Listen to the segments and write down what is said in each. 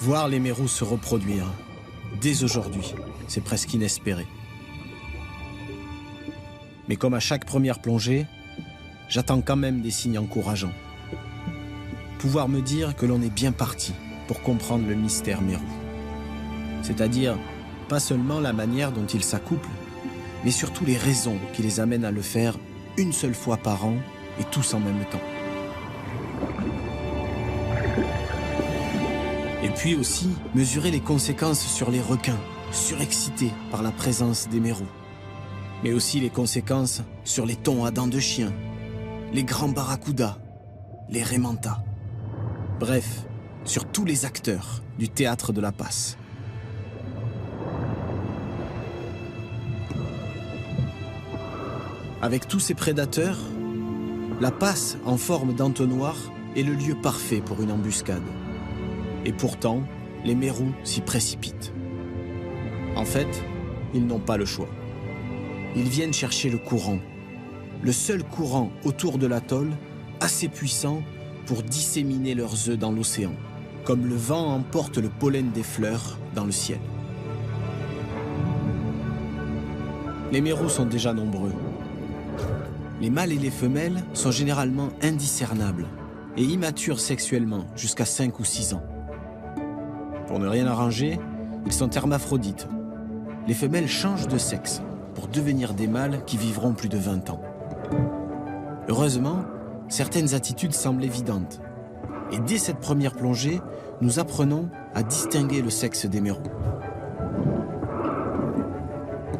Voir les mérous se reproduire, dès aujourd'hui, c'est presque inespéré. Mais comme à chaque première plongée, j'attends quand même des signes encourageants. Pouvoir me dire que l'on est bien parti pour comprendre le mystère mérou. C'est-à-dire, pas seulement la manière dont ils s'accouplent, mais surtout les raisons qui les amènent à le faire une seule fois par an et tous en même temps. Et puis aussi, mesurer les conséquences sur les requins, surexcités par la présence des mérous. Mais aussi les conséquences sur les thons à dents de chien, les grands barracudas, les raimentas. Bref, sur tous les acteurs du théâtre de la passe. Avec tous ces prédateurs, la passe en forme d'entonnoir est le lieu parfait pour une embuscade. Et pourtant, les mérous s'y précipitent. En fait, ils n'ont pas le choix. Ils viennent chercher le courant. Le seul courant autour de l'atoll, assez puissant pour disséminer leurs œufs dans l'océan, comme le vent emporte le pollen des fleurs dans le ciel. Les mérous sont déjà nombreux. Les mâles et les femelles sont généralement indiscernables et immatures sexuellement jusqu'à 5 ou 6 ans. Pour ne rien arranger, ils sont hermaphrodites. Les femelles changent de sexe pour devenir des mâles qui vivront plus de 20 ans. Heureusement, certaines attitudes semblent évidentes. Et dès cette première plongée, nous apprenons à distinguer le sexe des mérous.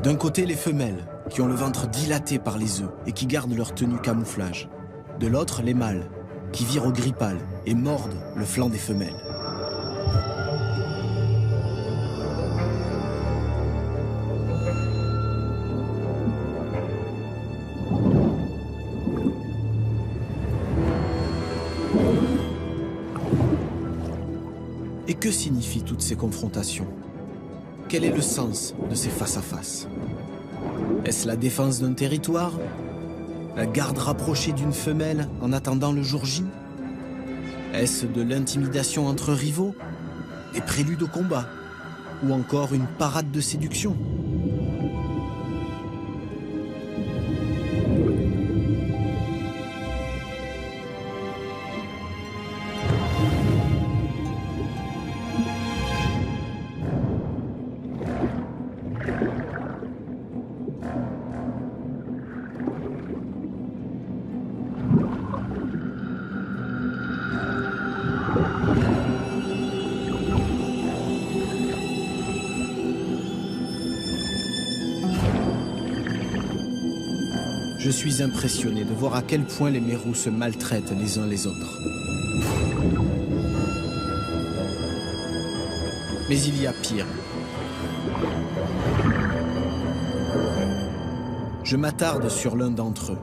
D'un côté, les femelles, qui ont le ventre dilaté par les œufs et qui gardent leur tenue camouflage. De l'autre, les mâles, qui virent au gris pâle et mordent le flanc des femelles. Et que signifient toutes ces confrontations? Quel est le sens de ces face-à-face? Est-ce la défense d'un territoire? La garde rapprochée d'une femelle en attendant le jour J? Est-ce de l'intimidation entre rivaux? Des préludes au combat? Ou encore une parade de séduction? Je suis impressionné de voir à quel point les mérous se maltraitent les uns les autres. Mais il y a pire. Je m'attarde sur l'un d'entre eux.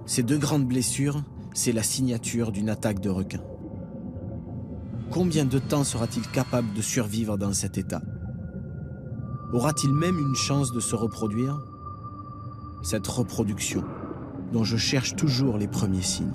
Ces 2 grandes blessures, c'est la signature d'une attaque de requin. Combien de temps sera-t-il capable de survivre dans cet état? Aura-t-il même une chance de se reproduire? Cette reproduction, dont je cherche toujours les premiers signes.